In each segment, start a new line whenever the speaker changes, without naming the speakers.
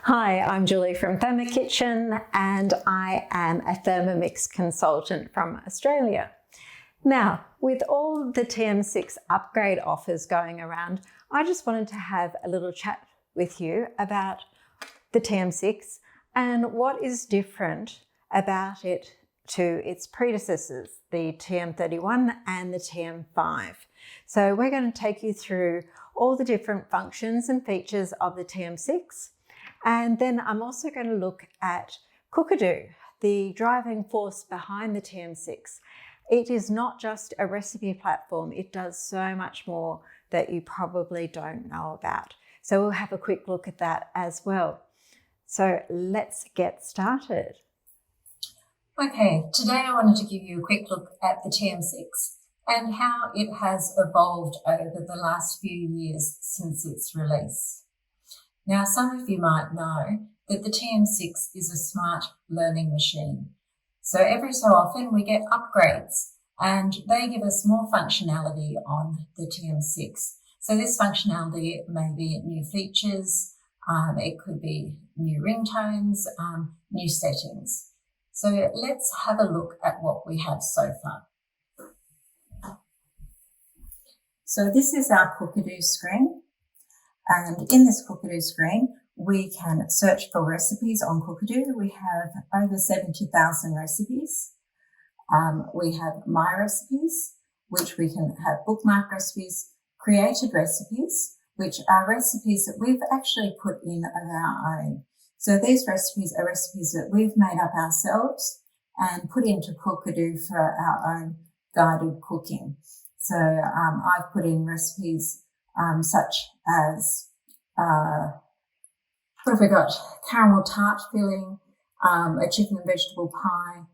Hi, I'm Julie from ThermoKitchen and I am a Thermomix consultant from Australia. Now, with all the TM6 upgrade offers going around, I just wanted to have a little chat with you about the TM6 and what is different about it to its predecessors, the TM31 and the TM5. So we're going to take you through all the different functions and features of the TM6. And then I'm also going to look at Cookidoo, the driving force behind the TM6. It is not just a recipe platform. It does so much more that you probably don't know about. So we'll have a quick look at that as well. So let's get started.
Okay, today I wanted to give you a quick look at the TM6 and how it has evolved over the last few years since its release. Now, some of you might know that the TM6 is a smart learning machine. So every so often we get upgrades and they give us more functionality on the TM6. So this functionality may be new features, it could be new ringtones, new settings. So let's have a look at what we have so far. So this is our Cookidoo screen. And in this Cookidoo screen, we can search for recipes on Cookidoo. We have over 70,000 recipes. We have My Recipes, which we can have bookmark recipes, created recipes, which are recipes that we've actually put in of our own. So these recipes are recipes that we've made up ourselves and put into Cookidoo for our own guided cooking. So I've put in recipes such as, what have we got? Caramel tart filling, a chicken and vegetable pie,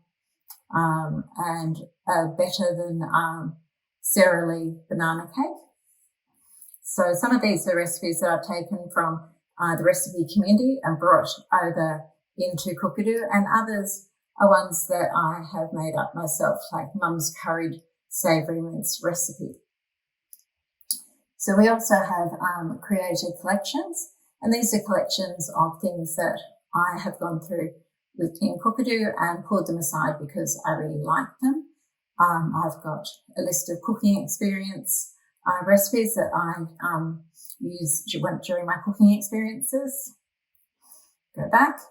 and a better than Sara Lee banana cake. So some of these are recipes that I've taken from the recipe community and brought over into Cookidoo, and others are ones that I have made up myself, like Mum's curried savoury mince recipe. So we also have created collections, and these are collections of things that I have gone through within Cookidoo and pulled them aside because I really like them. I've got a list of cooking experience recipes that I use during my cooking experiences. Go back.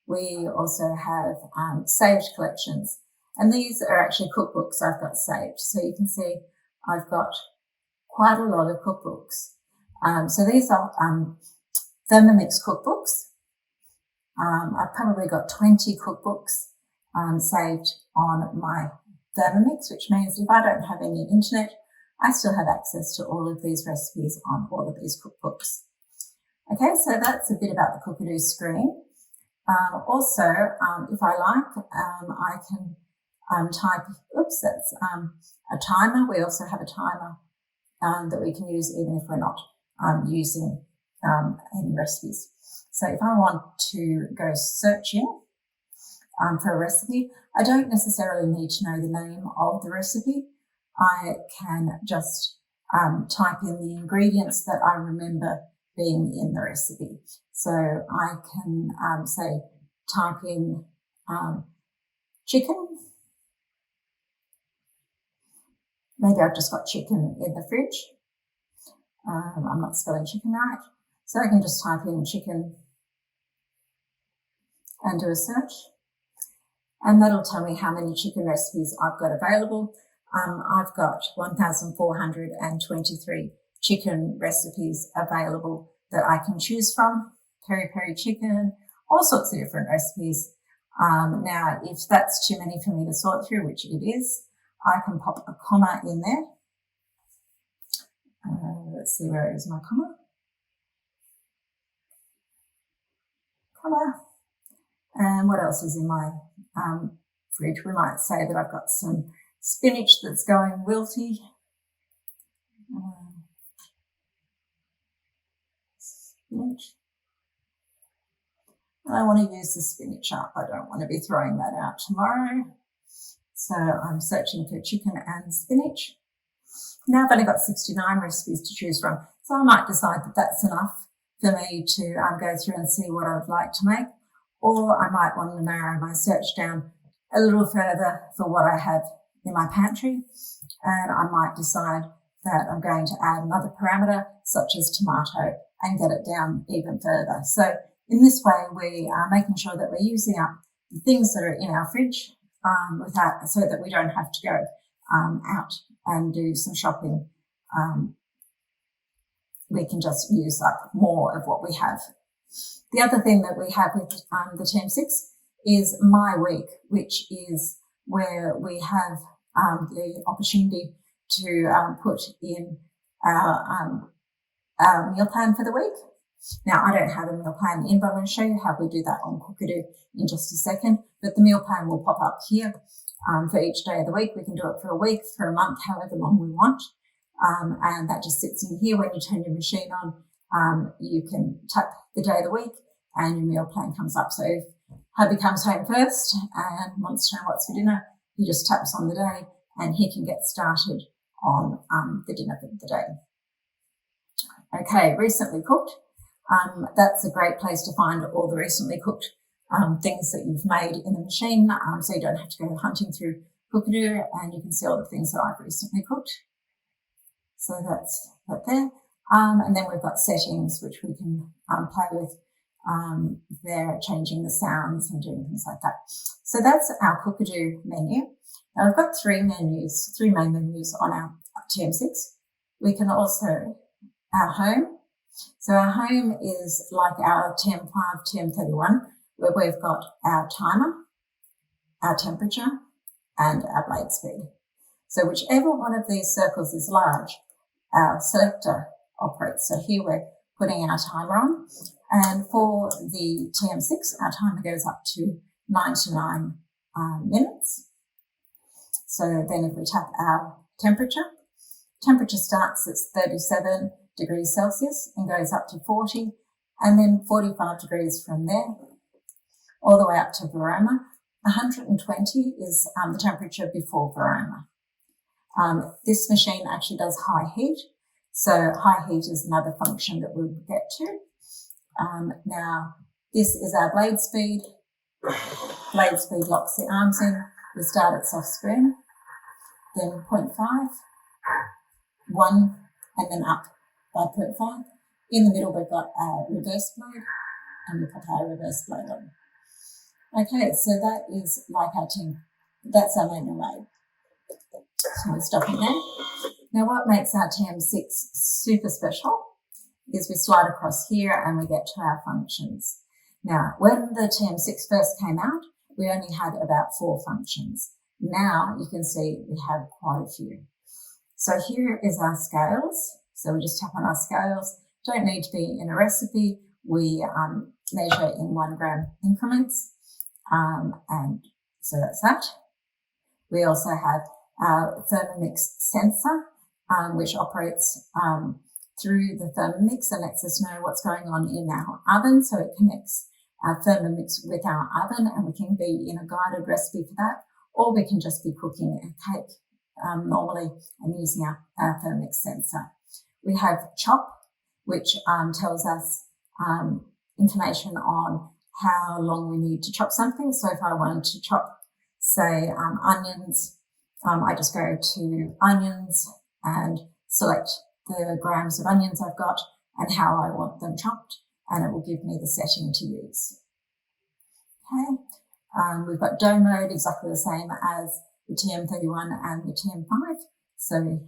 We also have saved collections, and these are actually cookbooks I've got saved. So you can see I've got quite a lot of cookbooks. So these are Thermomix cookbooks. I've probably got 20 cookbooks saved on my Thermomix, which means if I don't have any internet, I still have access to all of these recipes on all of these cookbooks. Okay, so that's a bit about the Cookidoo screen. Also, if I like, I can type, that's a timer. We also have a timer that we can use even if we're not using any recipes. So if I want to go searching for a recipe, I don't necessarily need to know the name of the recipe. I can just type in the ingredients that I remember being in the recipe. So I can say type in chicken. Maybe I've just got chicken in the fridge. I'm not spelling chicken right. So I can just type in chicken and do a search. And that'll tell me how many chicken recipes I've got available. I've got 1,423 chicken recipes available that I can choose from. Peri-peri chicken, all sorts of different recipes. Now, if that's too many for me to sort through, which it is, I can pop a comma in there. Let's see, where is my comma? Comma. And what else is in my fridge? We might say that I've got some spinach that's going wilty. Spinach. And I want to use the spinach up. I don't want to be throwing that out tomorrow. So I'm searching for chicken and spinach. Now I've only got 69 recipes to choose from, so I might decide that that's enough for me to go through and see what I would like to make, or I might want to narrow my search down a little further for what I have in my pantry, and I might decide that I'm going to add another parameter such as tomato and get it down even further. So in this way, we are making sure that we're using up the things that are in our fridge so that we don't have to go out and do some shopping. We can just use up more of what we have. The other thing that we have with the TM6 is My Week, which is where we have the opportunity to put in our meal plan for the week. Now, I don't have a meal plan in, but I'm going to show you how we do that on Cookidoo in just a second. But the meal plan will pop up here for each day of the week. We can do it for a week, for a month, however long we want. And that just sits in here. When you turn your machine on, you can tap the day of the week and your meal plan comes up. So if hubby comes home first and wants to know what's for dinner, he just taps on the day and he can get started on the dinner for the day. Okay, recently cooked. That's a great place to find all the recently cooked things that you've made in the machine, so you don't have to go hunting through Cookidoo, and you can see all the things that I've recently cooked. So that's that there. And then we've got settings which we can play with there, changing the sounds and doing things like that. So that's our Cookidoo menu. Now we've got three main menus on our TM6. We can also, our home. So our home is like our TM5, TM31, where we've got our timer, our temperature, and our blade speed. So whichever one of these circles is large, our selector operates. So here we're putting our timer on. And for the TM6, our timer goes up to 99 minutes. So then if we tap our temperature starts at 37 degrees Celsius and goes up to 40, and then 45 degrees from there, all the way up to Varoma. 120 is the temperature before Varoma. This machine actually does high heat, so high heat is another function that we'll get to. Now, this is our blade speed. Blade speed locks the arms in. We start at soft spoon, then 0.5, 1, and then up by 0.5. In the middle, we've got our reverse blade, and we put our reverse blade on. Okay, so that is like our tin. That's our manual mode. So we're stopping there. Now, what makes our TM6 super special is we slide across here and we get to our functions. Now, when the TM6 first came out, we only had about 4 functions. Now you can see we have quite a few. So here is our scales. So we just tap on our scales. Don't need to be in a recipe. We measure in 1 gram increments. And so that's that. We also have our ThermoMix sensor, which operates through the ThermoMix and lets us know what's going on in our oven. So it connects our ThermoMix with our oven, and we can be in a guided recipe for that, or we can just be cooking a cake normally and using our ThermoMix sensor. We have Chop, which tells us information on how long we need to chop something. So if I wanted to chop, say, onions, I just go to onions and select the grams of onions I've got and how I want them chopped, and it will give me the setting to use. Okay, we've got dough mode, exactly the same as the TM31 and the TM5. So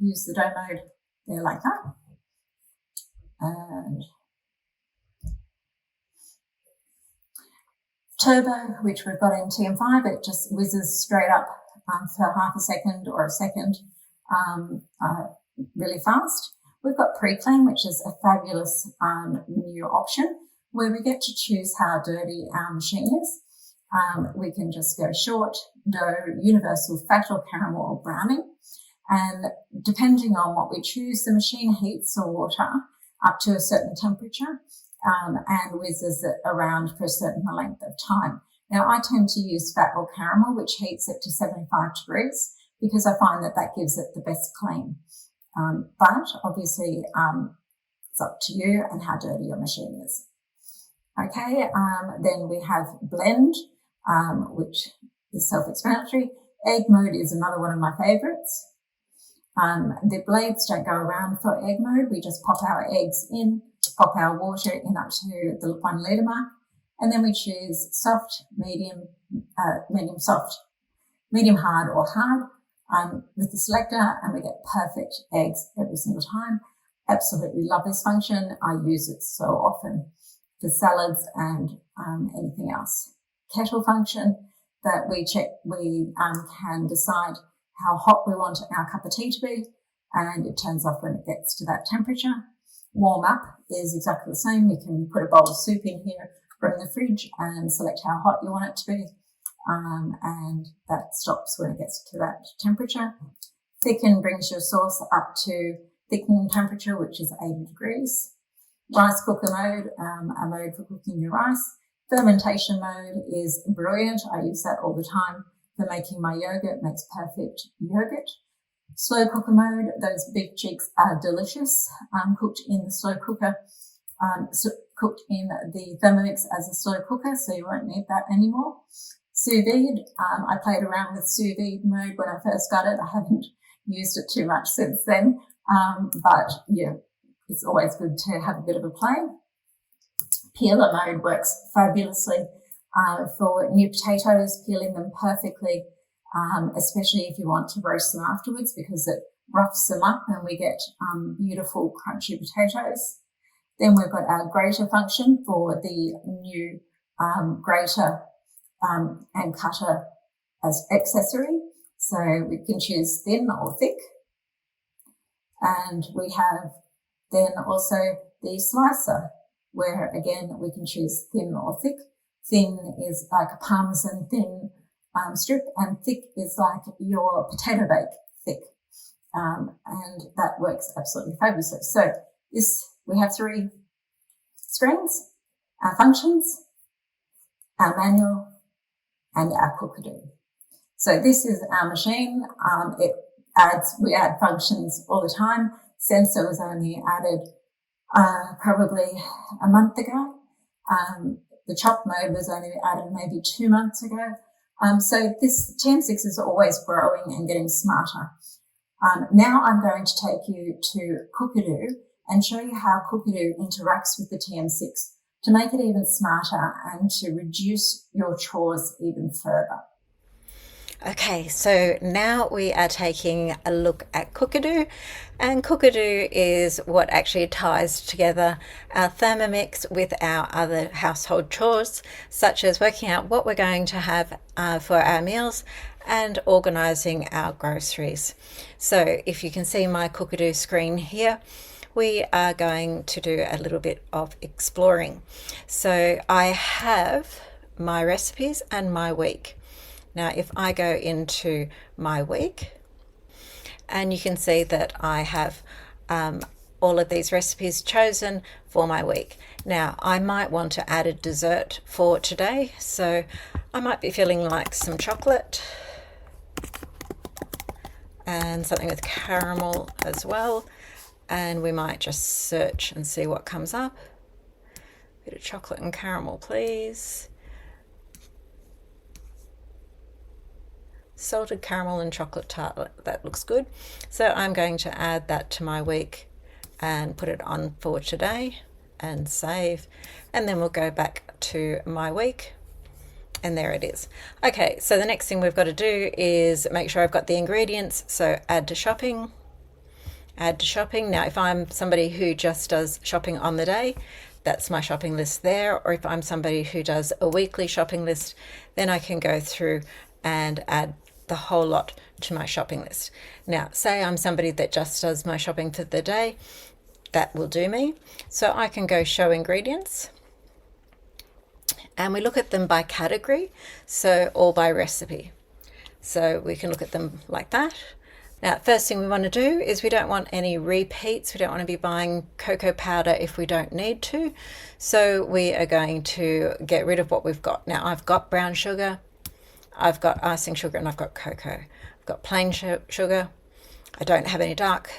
use the dough mode there like that. And turbo, which we've got in TM5, it just whizzes straight up for half a second or a second really fast. We've got pre-clean, which is a fabulous new option where we get to choose how dirty our machine is. We can just go short, dough, universal, fat or caramel or browning. And depending on what we choose, the machine heats the water up to a certain temperature and whizzes it around for a certain length of time. Now, I tend to use fat or caramel, which heats it to 75 degrees because I find that that gives it the best clean. But obviously, It's up to you and how dirty your machine is. Okay, then we have blend, which is self-explanatory. Egg mode is another one of my favorites. The blades don't go around for egg mode. We just pop our eggs in, pop our water in up to the 1 litre mark, and then we choose soft, medium soft, medium hard or hard with the selector, and we get perfect eggs every single time. Absolutely love this function. I use it so often for salads and anything else. Kettle function that we can decide how hot we want our cup of tea to be, and it turns off when it gets to that temperature. Warm up is exactly the same. You can put a bowl of soup in here from the fridge and select how hot you want it to be, and that stops when it gets to that temperature. Thicken brings your sauce up to thickening temperature, which is 80 degrees. Rice cooker mode, a mode for cooking your rice. Fermentation mode is brilliant. I use that all the time for making my yogurt. Makes perfect yogurt. Slow cooker mode, those big cheeks are delicious. Cooked in the slow cooker, cooked in the Thermomix as a slow cooker, so you won't need that anymore. Sous vide, I played around with sous vide mode when I first got it. I haven't used it too much since then, but yeah, it's always good to have a bit of a play. Peeler mode works fabulously for new potatoes, peeling them perfectly, especially if you want to roast them afterwards, because it roughs them up and we get beautiful crunchy potatoes. Then we've got our grater function for the new grater and cutter as accessory. So we can choose thin or thick. And we have then also the slicer, where again we can choose thin or thick. Thin is like a parmesan thin strip, and thick is like your potato bake thick. And that works absolutely fabulously. So we have 3 screens, our functions, our manual, and our Cookidoo. So this is our machine. We add functions all the time. Sensor was only added probably a month ago. The chop mode was only added maybe 2 months ago. So this TM6 is always growing and getting smarter. Now I'm going to take you to Cookidoo and show you how Cookidoo interacts with the TM6 to make it even smarter and to reduce your chores even further.
Okay, so now we are taking a look at Cookidoo, and Cookidoo is what actually ties together our Thermomix with our other household chores, such as working out what we're going to have for our meals and organising our groceries. So if you can see my Cookidoo screen here, we are going to do a little bit of exploring. So I have my recipes and my week. Now, if I go into my week, and you can see that I have all of these recipes chosen for my week. Now, I might want to add a dessert for today, so I might be feeling like some chocolate and something with caramel as well, and we might just search and see what comes up. Bit of chocolate and caramel, please. Salted caramel and chocolate tart, that looks good. So I'm going to add that to my week and put it on for today and save, and then we'll go back to my week, and there it is. Okay, so the next thing we've got to do is make sure I've got the ingredients. So add to shopping, add to shopping. Now if I'm somebody who just does shopping on the day, that's my shopping list there, or if I'm somebody who does a weekly shopping list, then I can go through and add the whole lot to my shopping list. Now, say I'm somebody that just does my shopping for the day, that will do me. So I can go show ingredients, and we look at them by category, so or by recipe. So we can look at them like that. Now, first thing we want to do is we don't want any repeats. We don't want to be buying cocoa powder if we don't need to. So we are going to get rid of what we've got. Now, I've got brown sugar, I've got icing sugar, and I've got cocoa. I've got plain sugar. I don't have any dark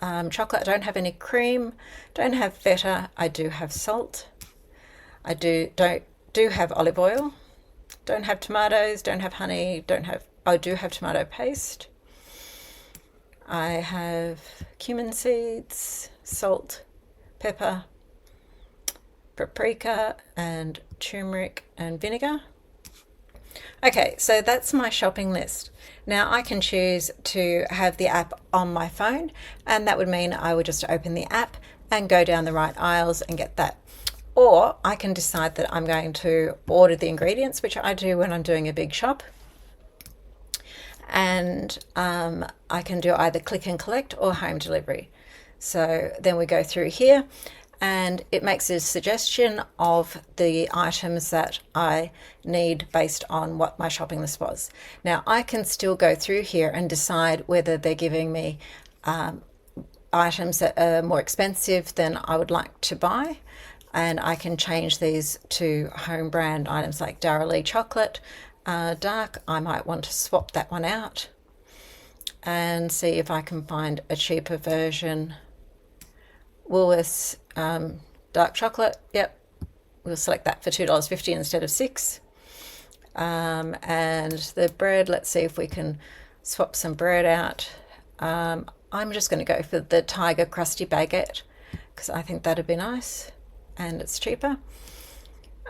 chocolate. I don't have any cream, don't have feta. I do have salt. I do have olive oil. Don't have tomatoes, don't have honey, I do have tomato paste. I have cumin seeds, salt, pepper, paprika, and turmeric and vinegar. Okay, so that's my shopping list. Now I can choose to have the app on my phone, and that would mean I would just open the app and go down the right aisles and get that. Or I can decide that I'm going to order the ingredients, which I do when I'm doing a big shop. And I can do either click and collect or home delivery. So then we go through here and it makes a suggestion of the items that I need based on what my shopping list was. Now I can still go through here and decide whether they're giving me items that are more expensive than I would like to buy. And I can change these to home brand items like Dairy chocolate dark. I might want to swap that one out and see if I can find a cheaper version. Woolworths dark chocolate, yep, we'll select that for $2.50 instead of $6. And the bread, let's see if we can swap some bread out. I'm just going to go for the Tiger Crusty Baguette because I think that'd be nice and it's cheaper.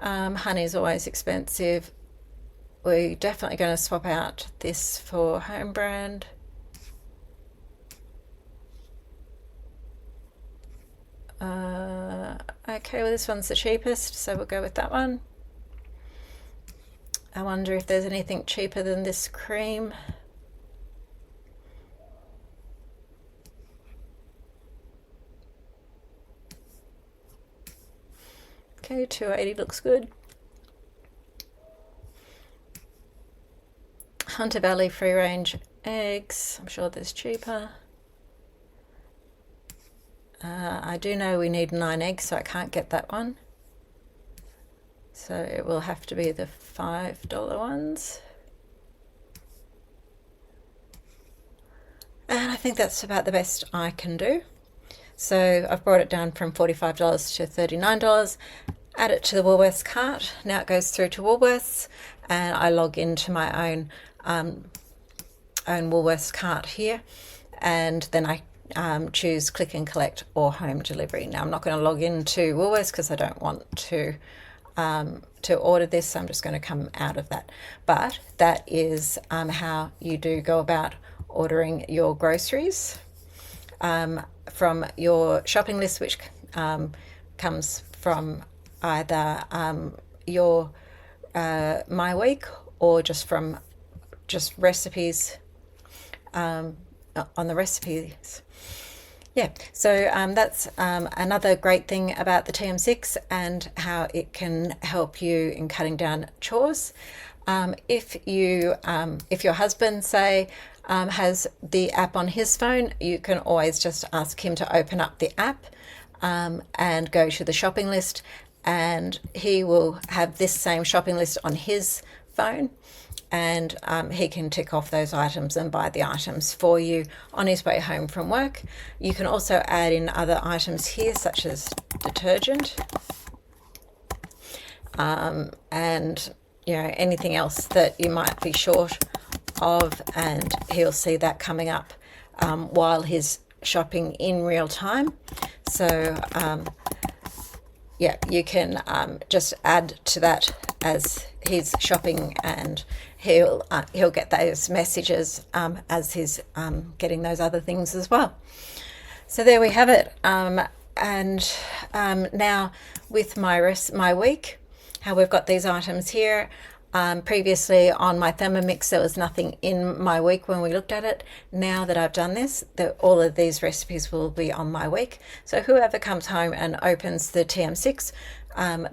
Honey is always expensive. We're definitely going to swap out this for home brand. Okay, well this one's the cheapest, so we'll go with that one. I wonder if there's anything cheaper than this cream. Okay, $2.80 looks good. Hunter Valley free range eggs, I'm sure there's cheaper. I do know we need 9 eggs, so I can't get that one. So it will have to be the $5 ones. And I think that's about the best I can do. So I've brought it down from $45 to $39. Add it to the Woolworths cart. Now it goes through to Woolworths and I log into my own Woolworths cart here, and then I choose click and collect or home delivery. Now I'm not going to log into Woolworths because I don't want to order this, so I'm just going to come out of that. But that is how you do go about ordering your groceries from your shopping list, which comes from either your My Week or just from recipes on the recipes. Yeah, so that's another great thing about the TM6 and how it can help you in cutting down chores. If your husband, say, has the app on his phone, you can always just ask him to open up the app and go to the shopping list, and he will have this same shopping list on his phone, and he can tick off those items and buy the items for you on his way home from work. You can also add in other items here, such as detergent and anything else that you might be short of, and he'll see that coming up while he's shopping in real time. So yeah, you can just add to that as he's shopping, and he'll get those messages as he's getting those other things as well. So there we have it. And now with my week, how we've got these items here. Previously on my Thermomix there was nothing in my week when we looked at it. Now that I've done this, all of these recipes will be on my week. So whoever comes home and opens the TM6,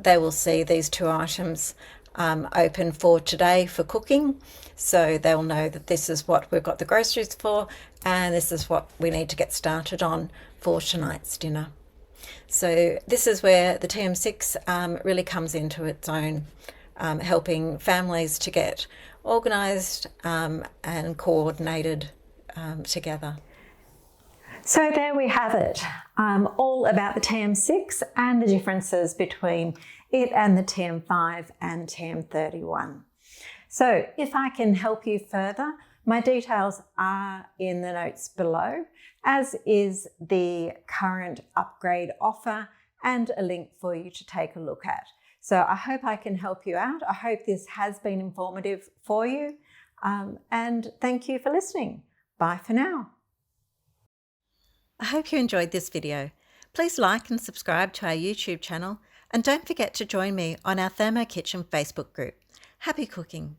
they will see these 2 items open for today for cooking. So they'll know that this is what we've got the groceries for, and this is what we need to get started on for tonight's dinner. So this is where the TM6 really comes into its own, helping families to get organised and coordinated together. So there we have it, all about the TM6 and the differences between it and the TM5 and TM31. So if I can help you further, my details are in the notes below, as is the current upgrade offer and a link for you to take a look at. So I hope I can help you out. I hope this has been informative for you, and thank you for listening. Bye for now.
I hope you enjoyed this video. Please like and subscribe to our YouTube channel, and don't forget to join me on our ThermoKitchen Facebook group. Happy cooking!